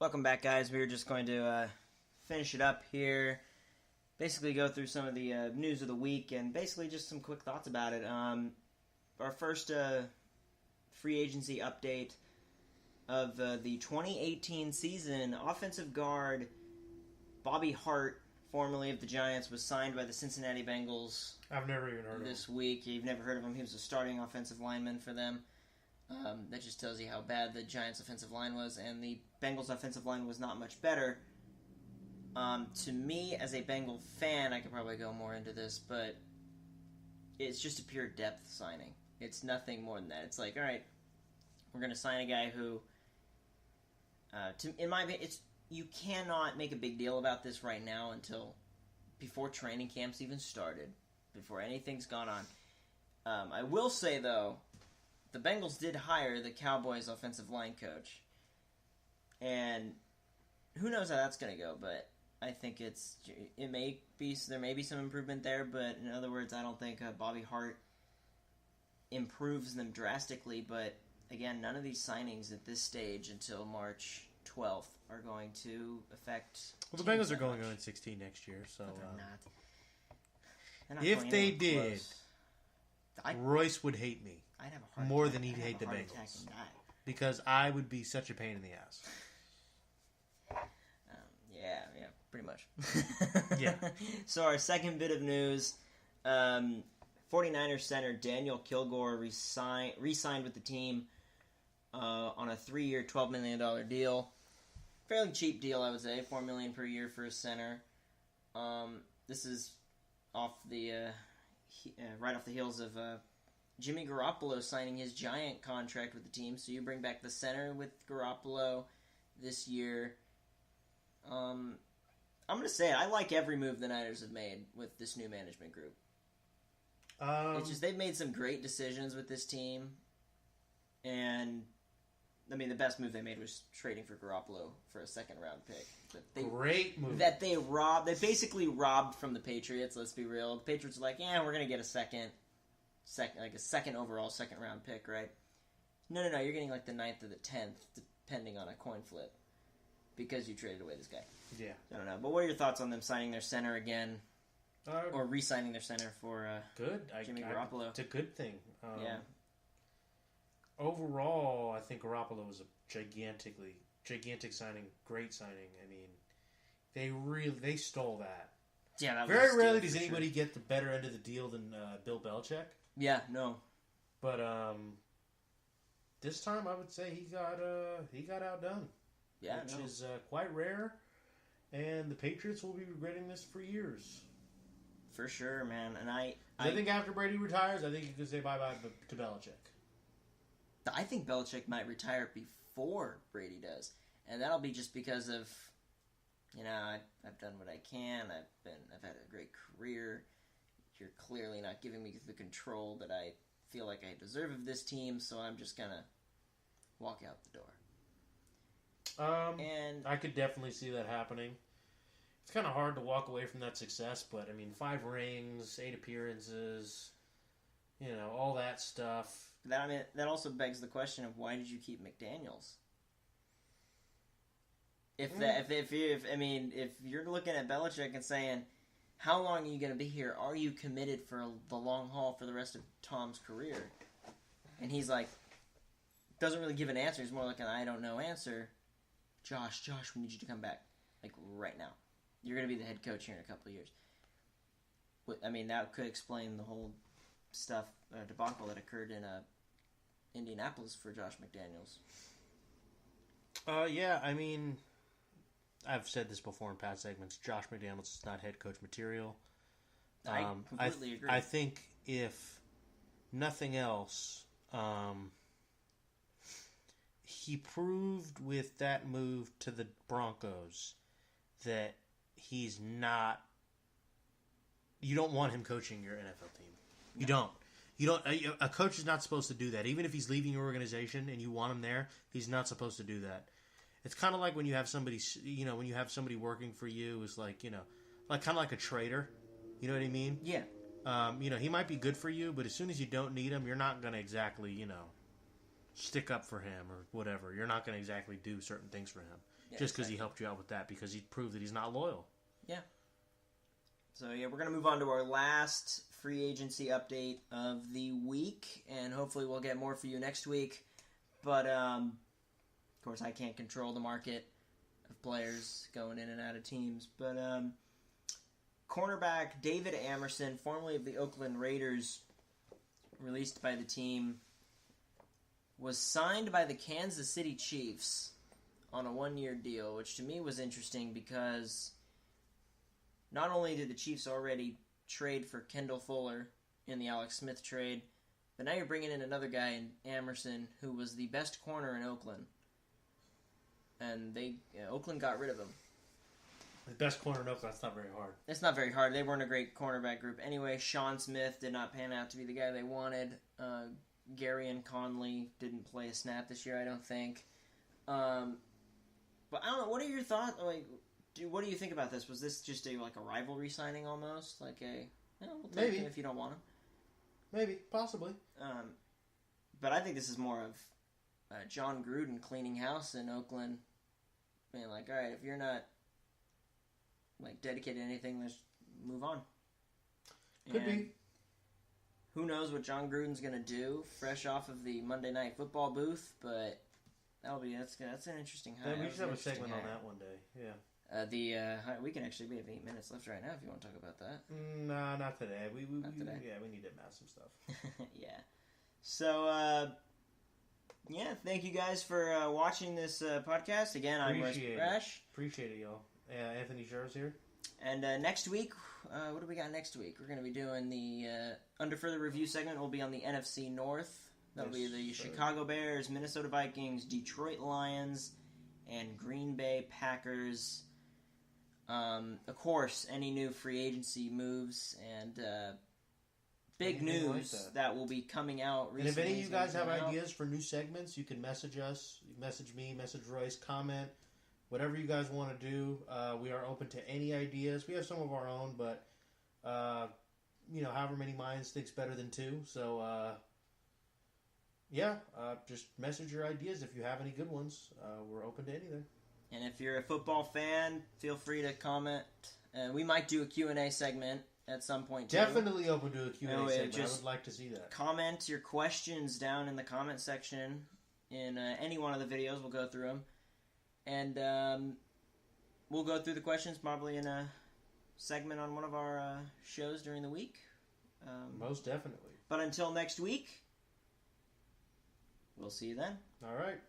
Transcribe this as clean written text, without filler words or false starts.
Welcome back, guys. We were just going to finish it up here. Basically go through some of the news of the week and basically just some quick thoughts about it. Our first free agency update of the 2018 season, offensive guard Bobby Hart, formerly of the Giants, was signed by the Cincinnati Bengals. I've never even heard of him. This week. You've never heard of him. He was a starting offensive lineman for them. That just tells you how bad the Giants' offensive line was, and the Bengals' offensive line was not much better. To me, as a Bengal fan, I could probably go more into this, but it's just a pure depth signing. It's nothing more than that. It's like, all right, we're going to sign a guy who, in my opinion, you cannot make a big deal about this right now until before training camps even started, before anything's gone on. I will say, though, the Bengals did hire the Cowboys' offensive line coach, and who knows how that's going to go, but I think there may be some improvement there, but in other words, I don't think Bobby Hart improves them drastically, but again, none of these signings at this stage until March 12th are going to affect... Well, the Bengals are going 0-16 next year, so... But they're not. If they did, close. Royce would hate me. I'd have a heart more attack. than he'd hate the I'd have a Bengals. heart attack and die. Because I would be such a pain in the ass. Yeah, pretty much. Yeah. So our second bit of news, 49ers center Daniel Kilgore re-signed with the team on a 3-year, $12 million deal. Fairly cheap deal, I would say, $4 million per year for a center. This is off the right off the heels of Jimmy Garoppolo signing his giant contract with the team. So you bring back the center with Garoppolo this year. I'm going to say it. I like every move the Niners have made with this new management group. It's just they've made some great decisions with this team. And, I mean, the best move they made was trading for Garoppolo for a second-round pick. Great move. That they basically robbed from the Patriots, let's be real. The Patriots were like, yeah, we're going to get a second overall second-round pick, right? No, you're getting like the 9th or the 10th, depending on a coin flip. Because you traded away this guy. Yeah. I don't know. But what are your thoughts on them signing their center again? Or re-signing their center for Jimmy Garoppolo? It's a good thing. Yeah. Overall, I think Garoppolo was a gigantic signing. Great signing. I mean, they stole that. Yeah, that was very rarely does anybody get the better end of the deal than Bill Belichick. Yeah, no. But this time, I would say he got outdone. Yeah, which is quite rare, and the Patriots will be regretting this for years. For sure, man. And I think after Brady retires, I think you could say bye-bye to Belichick. I think Belichick might retire before Brady does, and that'll be just because of, I've done what I can. I've had a great career. You're clearly not giving me the control that I feel like I deserve of this team, so I'm just gonna walk out the door. And I could definitely see that happening. It's kind of hard to walk away from that success, but I mean, 5 rings, 8 appearances, all that stuff. That also begs the question of why did you keep McDaniels? If you're looking at Belichick and saying, how long are you going to be here? Are you committed for the long haul for the rest of Tom's career? And he's like, doesn't really give an answer. He's more like an I don't know answer. Josh, we need you to come back. Like, right now. You're going to be the head coach here in a couple of years. I mean, that could explain the whole debacle that occurred in Indianapolis for Josh McDaniels. Yeah, I mean, I've said this before in past segments. Josh McDaniels is not head coach material. I completely agree. I think if nothing else... he proved with that move to the Broncos that he's not... You don't want him coaching your NFL team. You don't. A coach is not supposed to do that. Even if he's leaving your organization and you want him there, he's not supposed to do that. It's kind of like when you have somebody, working for you is like, kind of like a trader. You know what I mean? Yeah. He might be good for you, but as soon as you don't need him, you're not going to exactly, stick up for him or whatever. You're not going to exactly do certain things for him just because he helped you out with that, because he proved that he's not loyal. Yeah. So, yeah, we're going to move on to our last free agency update of the week, and hopefully we'll get more for you next week. But, of course, I can't control the market of players going in and out of teams. But, cornerback David Amerson, formerly of the Oakland Raiders, released by the team, was signed by the Kansas City Chiefs on a 1-year deal, which to me was interesting because not only did the Chiefs already trade for Kendall Fuller in the Alex Smith trade, but now you're bringing in another guy in Amerson who was the best corner in Oakland. And Oakland got rid of him. The best corner in Oakland, that's not very hard. It's not very hard. They weren't a great cornerback group. Anyway, Sean Smith did not pan out to be the guy they wanted. Gary and Conley didn't play a snap this year, I don't think. But I don't know. What are your thoughts? What do you think about this? Was this just a rivalry signing almost? We'll take him if you don't want him. Maybe, possibly. But I think this is more of John Gruden cleaning house in Oakland. Being all right, if you're not dedicated to anything, let's move on. Could be. Who knows what John Gruden's going to do fresh off of the Monday Night Football booth, but that's an interesting hire. Yeah, we should have a segment on that one day. Yeah. We can actually, we have 8 minutes left right now if you want to talk about that. No, not today. Not today. Yeah, we need to mask some stuff. Yeah. So, thank you guys for watching this podcast. Again, I'm Russ Brash. Appreciate it, y'all. Anthony Scher's here. And next week, what do we got next week? We're going to be doing the Under Further Review segment. Will be on the NFC North. That'll be the Chicago Bears, Minnesota Vikings, Detroit Lions, and Green Bay Packers. Of course, any new free agency moves and big news that will be coming out recently. And if any of you guys have ideas for new segments, you can message us, message me, message Royce, comment. Whatever you guys want to do, we are open to any ideas. We have some of our own, but, however many minds thinks better than two. So, just message your ideas if you have any good ones. We're open to anything. And if you're a football fan, feel free to comment. We might do a Q&A segment at some point, too. Definitely open to a Q&A segment. I would like to see that. Comment your questions down in the comment section in any one of the videos. We'll go through them. And we'll go through the questions probably in a segment on one of our shows during the week. Most definitely. But until next week, we'll see you then. All right.